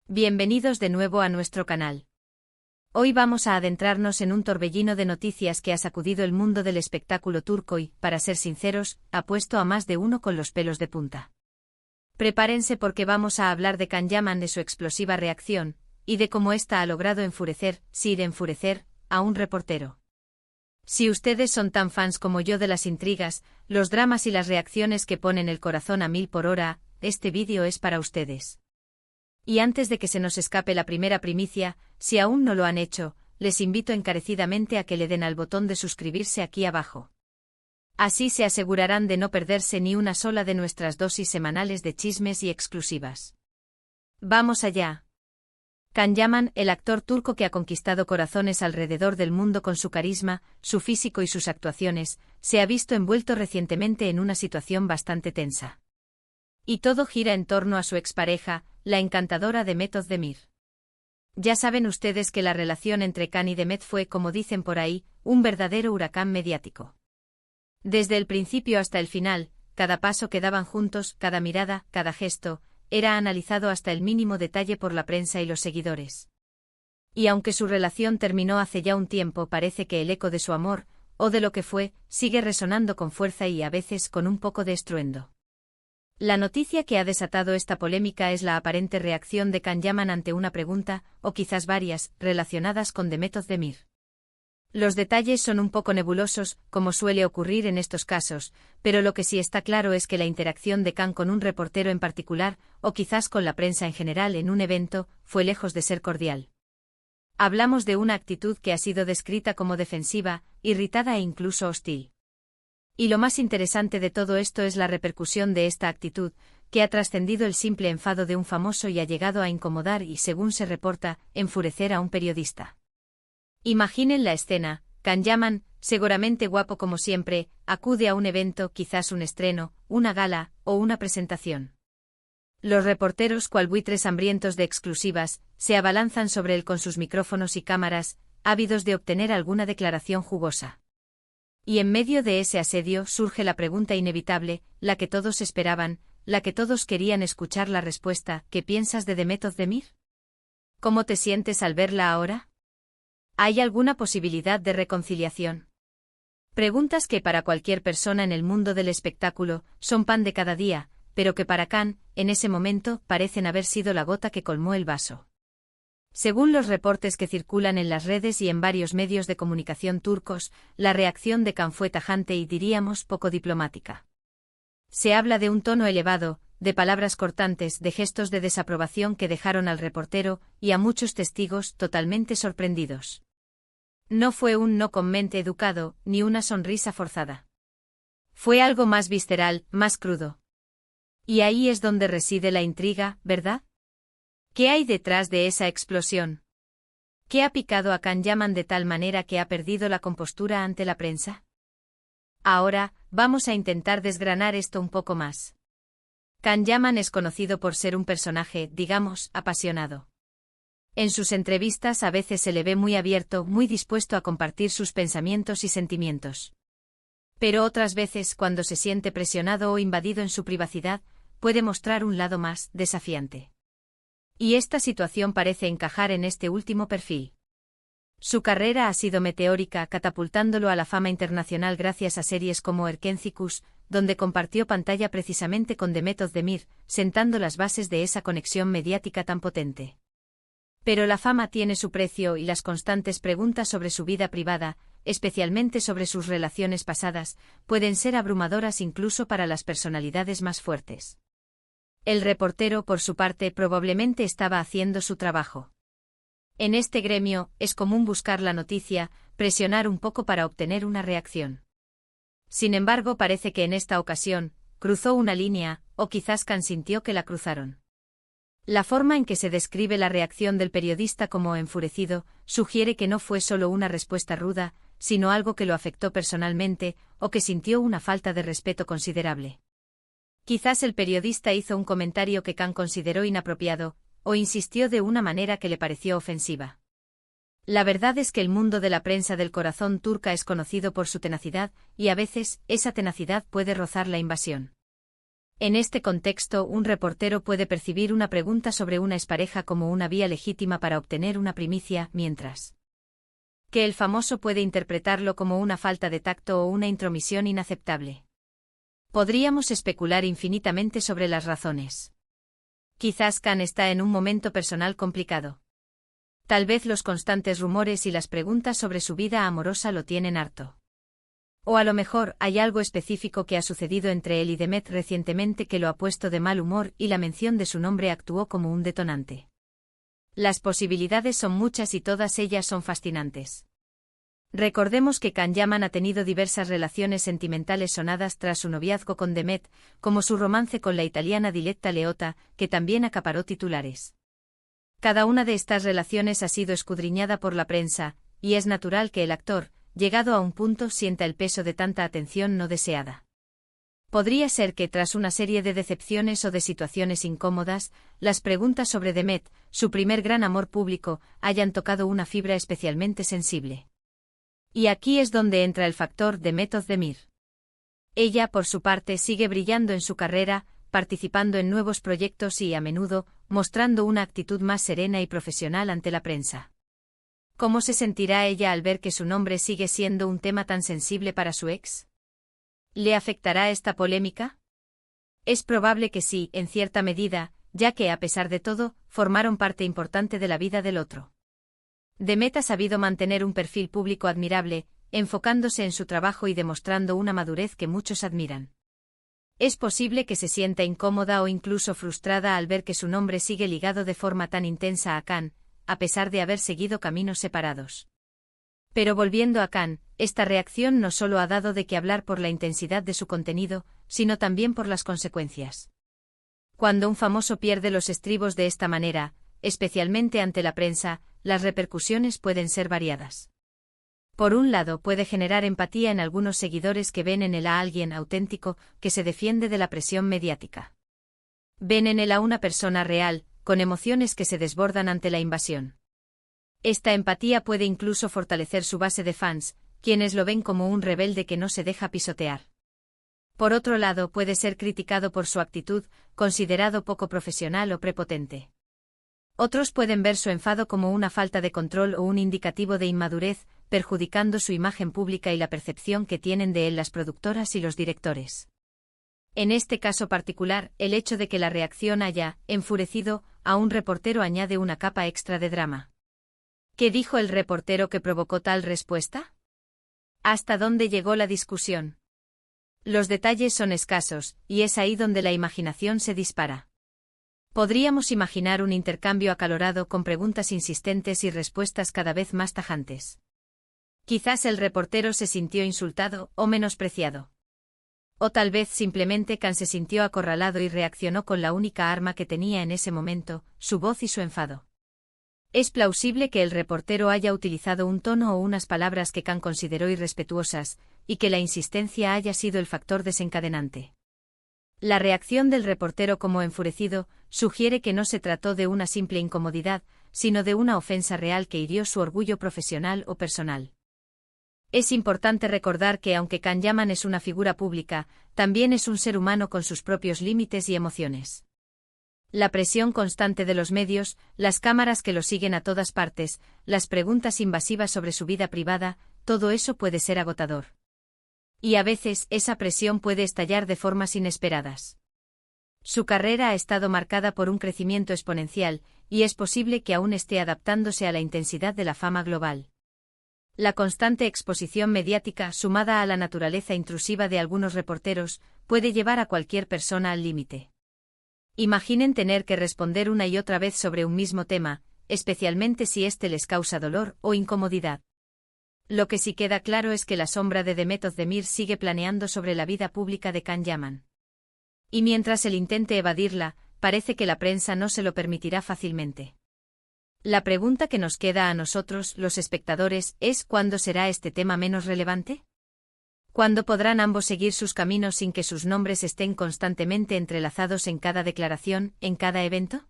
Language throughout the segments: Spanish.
Bienvenidos de nuevo a nuestro canal. Hoy vamos a adentrarnos en un torbellino de noticias que ha sacudido el mundo del espectáculo turco y, para ser sinceros, ha puesto a más de uno con los pelos de punta. Prepárense porque vamos a hablar de Can Yaman, de su explosiva reacción, y de cómo ésta ha logrado enfurecer, a un reportero. Si ustedes son tan fans como yo de las intrigas, los dramas y las reacciones que ponen el corazón a 1000 por hora, este vídeo es para ustedes. Y antes de que se nos escape la primera primicia, si aún no lo han hecho, les invito encarecidamente a que le den al botón de suscribirse aquí abajo. Así se asegurarán de no perderse ni una sola de nuestras dosis semanales de chismes y exclusivas. ¡Vamos allá! Can Yaman, el actor turco que ha conquistado corazones alrededor del mundo con su carisma, su físico y sus actuaciones, se ha visto envuelto recientemente en una situación bastante tensa. Y todo gira en torno a su expareja, la encantadora Demet Özdemir. Ya saben ustedes que la relación entre Can y Demet fue, como dicen por ahí, un verdadero huracán mediático. Desde el principio hasta el final, cada paso que daban juntos, cada mirada, cada gesto, era analizado hasta el mínimo detalle por la prensa y los seguidores. Y aunque su relación terminó hace ya un tiempo, parece que el eco de su amor, o de lo que fue, sigue resonando con fuerza y a veces con un poco de estruendo. La noticia que ha desatado esta polémica es la aparente reacción de Can Yaman ante una pregunta, o quizás varias, relacionadas con Demet Özdemir. Los detalles son un poco nebulosos, como suele ocurrir en estos casos, pero lo que sí está claro es que la interacción de Can con un reportero en particular, o quizás con la prensa en general en un evento, fue lejos de ser cordial. Hablamos de una actitud que ha sido descrita como defensiva, irritada e incluso hostil. Y lo más interesante de todo esto es la repercusión de esta actitud, que ha trascendido el simple enfado de un famoso y ha llegado a incomodar y, según se reporta, enfurecer a un periodista. Imaginen la escena: Can Yaman, seguramente guapo como siempre, acude a un evento, quizás un estreno, una gala, o una presentación. Los reporteros, cual buitres hambrientos de exclusivas, se abalanzan sobre él con sus micrófonos y cámaras, ávidos de obtener alguna declaración jugosa. Y en medio de ese asedio surge la pregunta inevitable, la que todos esperaban, la que todos querían escuchar la respuesta: ¿qué piensas de Demet Özdemir? ¿Cómo te sientes al verla ahora? ¿Hay alguna posibilidad de reconciliación? Preguntas que para cualquier persona en el mundo del espectáculo son pan de cada día, pero que para Can, en ese momento, parecen haber sido la gota que colmó el vaso. Según los reportes que circulan en las redes y en varios medios de comunicación turcos, la reacción de Can fue tajante y, diríamos, poco diplomática. Se habla de un tono elevado, de palabras cortantes, de gestos de desaprobación que dejaron al reportero y a muchos testigos totalmente sorprendidos. No fue un no con mente educado, ni una sonrisa forzada. Fue algo más visceral, más crudo. Y ahí es donde reside la intriga, ¿verdad? ¿Qué hay detrás de esa explosión? ¿Qué ha picado a Can Yaman de tal manera que ha perdido la compostura ante la prensa? Ahora, vamos a intentar desgranar esto un poco más. Can Yaman es conocido por ser un personaje, digamos, apasionado. En sus entrevistas a veces se le ve muy abierto, muy dispuesto a compartir sus pensamientos y sentimientos. Pero otras veces, cuando se siente presionado o invadido en su privacidad, puede mostrar un lado más desafiante. Y esta situación parece encajar en este último perfil. Su carrera ha sido meteórica, catapultándolo a la fama internacional gracias a series como Erkenci Kuş, donde compartió pantalla precisamente con Demet Özdemir, sentando las bases de esa conexión mediática tan potente. Pero la fama tiene su precio y las constantes preguntas sobre su vida privada, especialmente sobre sus relaciones pasadas, pueden ser abrumadoras incluso para las personalidades más fuertes. El reportero, por su parte, probablemente estaba haciendo su trabajo. En este gremio, es común buscar la noticia, presionar un poco para obtener una reacción. Sin embargo, parece que en esta ocasión, cruzó una línea, o quizás Can sintió que la cruzaron. La forma en que se describe la reacción del periodista como enfurecido, sugiere que no fue solo una respuesta ruda, sino algo que lo afectó personalmente, o que sintió una falta de respeto considerable. Quizás el periodista hizo un comentario que Can consideró inapropiado, o insistió de una manera que le pareció ofensiva. La verdad es que el mundo de la prensa del corazón turca es conocido por su tenacidad, y a veces, esa tenacidad puede rozar la invasión. En este contexto, un reportero puede percibir una pregunta sobre una expareja como una vía legítima para obtener una primicia, mientras que el famoso puede interpretarlo como una falta de tacto o una intromisión inaceptable. Podríamos especular infinitamente sobre las razones. Quizás Khan está en un momento personal complicado. Tal vez los constantes rumores y las preguntas sobre su vida amorosa lo tienen harto. O a lo mejor hay algo específico que ha sucedido entre él y Demet recientemente que lo ha puesto de mal humor y la mención de su nombre actuó como un detonante. Las posibilidades son muchas y todas ellas son fascinantes. Recordemos que Can Yaman ha tenido diversas relaciones sentimentales sonadas tras su noviazgo con Demet, como su romance con la italiana Diletta Leotta, que también acaparó titulares. Cada una de estas relaciones ha sido escudriñada por la prensa, y es natural que el actor, llegado a un punto, sienta el peso de tanta atención no deseada. Podría ser que tras una serie de decepciones o de situaciones incómodas, las preguntas sobre Demet, su primer gran amor público, hayan tocado una fibra especialmente sensible. Y aquí es donde entra el factor Demet Özdemir. Ella, por su parte, sigue brillando en su carrera, participando en nuevos proyectos y, a menudo, mostrando una actitud más serena y profesional ante la prensa. ¿Cómo se sentirá ella al ver que su nombre sigue siendo un tema tan sensible para su ex? ¿Le afectará esta polémica? Es probable que sí, en cierta medida, ya que, a pesar de todo, formaron parte importante de la vida del otro. Demet ha sabido mantener un perfil público admirable, enfocándose en su trabajo y demostrando una madurez que muchos admiran. Es posible que se sienta incómoda o incluso frustrada al ver que su nombre sigue ligado de forma tan intensa a Can, a pesar de haber seguido caminos separados. Pero volviendo a Can, esta reacción no solo ha dado de qué hablar por la intensidad de su contenido, sino también por las consecuencias. Cuando un famoso pierde los estribos de esta manera, especialmente ante la prensa, las repercusiones pueden ser variadas. Por un lado, puede generar empatía en algunos seguidores que ven en él a alguien auténtico, que se defiende de la presión mediática. Ven en él a una persona real, con emociones que se desbordan ante la invasión. Esta empatía puede incluso fortalecer su base de fans, quienes lo ven como un rebelde que no se deja pisotear. Por otro lado, puede ser criticado por su actitud, considerado poco profesional o prepotente. Otros pueden ver su enfado como una falta de control o un indicativo de inmadurez, perjudicando su imagen pública y la percepción que tienen de él las productoras y los directores. En este caso particular, el hecho de que la reacción haya enfurecido a un reportero añade una capa extra de drama. ¿Qué dijo el reportero que provocó tal respuesta? ¿Hasta dónde llegó la discusión? Los detalles son escasos, y es ahí donde la imaginación se dispara. Podríamos imaginar un intercambio acalorado con preguntas insistentes y respuestas cada vez más tajantes. Quizás el reportero se sintió insultado o menospreciado. O tal vez simplemente Can se sintió acorralado y reaccionó con la única arma que tenía en ese momento, su voz y su enfado. Es plausible que el reportero haya utilizado un tono o unas palabras que Can consideró irrespetuosas, y que la insistencia haya sido el factor desencadenante. La reacción del reportero como enfurecido sugiere que no se trató de una simple incomodidad, sino de una ofensa real que hirió su orgullo profesional o personal. Es importante recordar que aunque Can Yaman es una figura pública, también es un ser humano con sus propios límites y emociones. La presión constante de los medios, las cámaras que lo siguen a todas partes, las preguntas invasivas sobre su vida privada, todo eso puede ser agotador. Y a veces esa presión puede estallar de formas inesperadas. Su carrera ha estado marcada por un crecimiento exponencial, y es posible que aún esté adaptándose a la intensidad de la fama global. La constante exposición mediática, sumada a la naturaleza intrusiva de algunos reporteros, puede llevar a cualquier persona al límite. Imaginen tener que responder una y otra vez sobre un mismo tema, especialmente si éste les causa dolor o incomodidad. Lo que sí queda claro es que la sombra de Demet Özdemir sigue planeando sobre la vida pública de Can Yaman. Y mientras él intente evadirla, parece que la prensa no se lo permitirá fácilmente. La pregunta que nos queda a nosotros, los espectadores, es ¿cuándo será este tema menos relevante? ¿Cuándo podrán ambos seguir sus caminos sin que sus nombres estén constantemente entrelazados en cada declaración, en cada evento?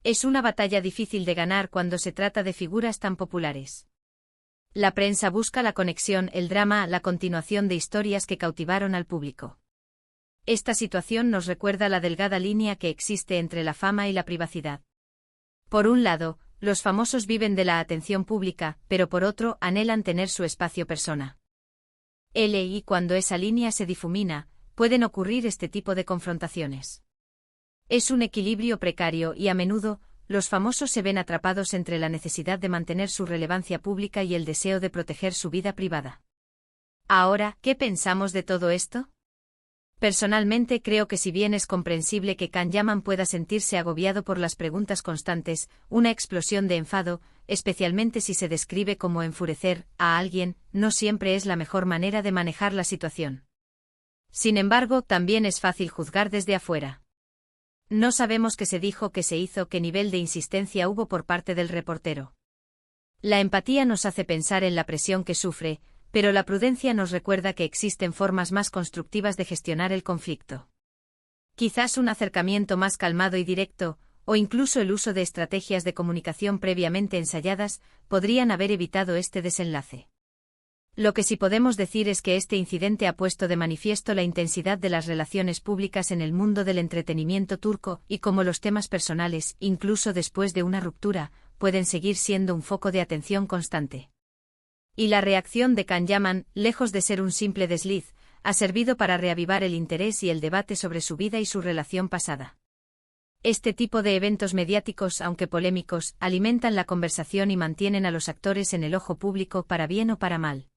Es una batalla difícil de ganar cuando se trata de figuras tan populares. La prensa busca la conexión, el drama, la continuación de historias que cautivaron al público. Esta situación nos recuerda la delgada línea que existe entre la fama y la privacidad. Por un lado, los famosos viven de la atención pública, pero por otro anhelan tener su espacio persona. Y cuando esa línea se difumina, pueden ocurrir este tipo de confrontaciones. Es un equilibrio precario y a menudo, los famosos se ven atrapados entre la necesidad de mantener su relevancia pública y el deseo de proteger su vida privada. Ahora, ¿qué pensamos de todo esto? Personalmente creo que si bien es comprensible que Can Yaman pueda sentirse agobiado por las preguntas constantes, una explosión de enfado, especialmente si se describe como enfurecer a alguien, no siempre es la mejor manera de manejar la situación. Sin embargo, también es fácil juzgar desde afuera. No sabemos qué se dijo, qué se hizo, qué nivel de insistencia hubo por parte del reportero. La empatía nos hace pensar en la presión que sufre, pero la prudencia nos recuerda que existen formas más constructivas de gestionar el conflicto. Quizás un acercamiento más calmado y directo, o incluso el uso de estrategias de comunicación previamente ensayadas, podrían haber evitado este desenlace. Lo que sí podemos decir es que este incidente ha puesto de manifiesto la intensidad de las relaciones públicas en el mundo del entretenimiento turco y cómo los temas personales, incluso después de una ruptura, pueden seguir siendo un foco de atención constante. Y la reacción de Can Yaman, lejos de ser un simple desliz, ha servido para reavivar el interés y el debate sobre su vida y su relación pasada. Este tipo de eventos mediáticos, aunque polémicos, alimentan la conversación y mantienen a los actores en el ojo público para bien o para mal.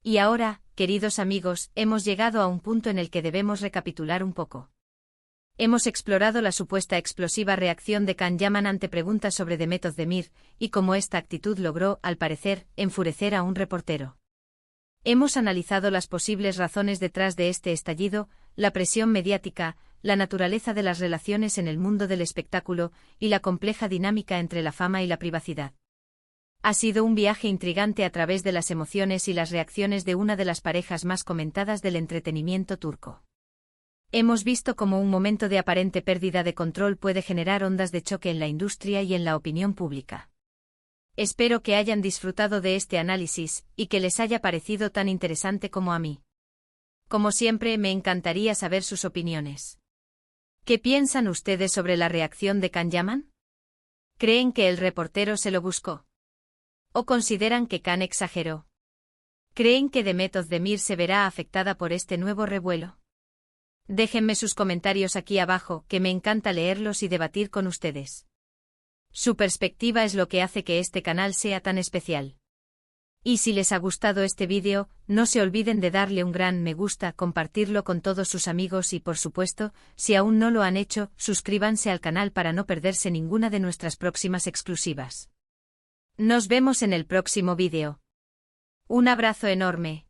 Y ahora, queridos amigos, hemos llegado a un punto en el que debemos recapitular un poco. Hemos explorado la supuesta explosiva reacción de Can Yaman ante preguntas sobre Demet Özdemir, y cómo esta actitud logró, al parecer, enfurecer a un reportero. Hemos analizado las posibles razones detrás de este estallido, la presión mediática, la naturaleza de las relaciones en el mundo del espectáculo, y la compleja dinámica entre la fama y la privacidad. Ha sido un viaje intrigante a través de las emociones y las reacciones de una de las parejas más comentadas del entretenimiento turco. Hemos visto cómo un momento de aparente pérdida de control puede generar ondas de choque en la industria y en la opinión pública. Espero que hayan disfrutado de este análisis, y que les haya parecido tan interesante como a mí. Como siempre, me encantaría saber sus opiniones. ¿Qué piensan ustedes sobre la reacción de Can Yaman? ¿Creen que el reportero se lo buscó? ¿O consideran que Can exageró? ¿Creen que Demet Özdemir se verá afectada por este nuevo revuelo? Déjenme sus comentarios aquí abajo, que me encanta leerlos y debatir con ustedes. Su perspectiva es lo que hace que este canal sea tan especial. Y si les ha gustado este vídeo, no se olviden de darle un gran me gusta, compartirlo con todos sus amigos y por supuesto, si aún no lo han hecho, suscríbanse al canal para no perderse ninguna de nuestras próximas exclusivas. Nos vemos en el próximo vídeo. Un abrazo enorme.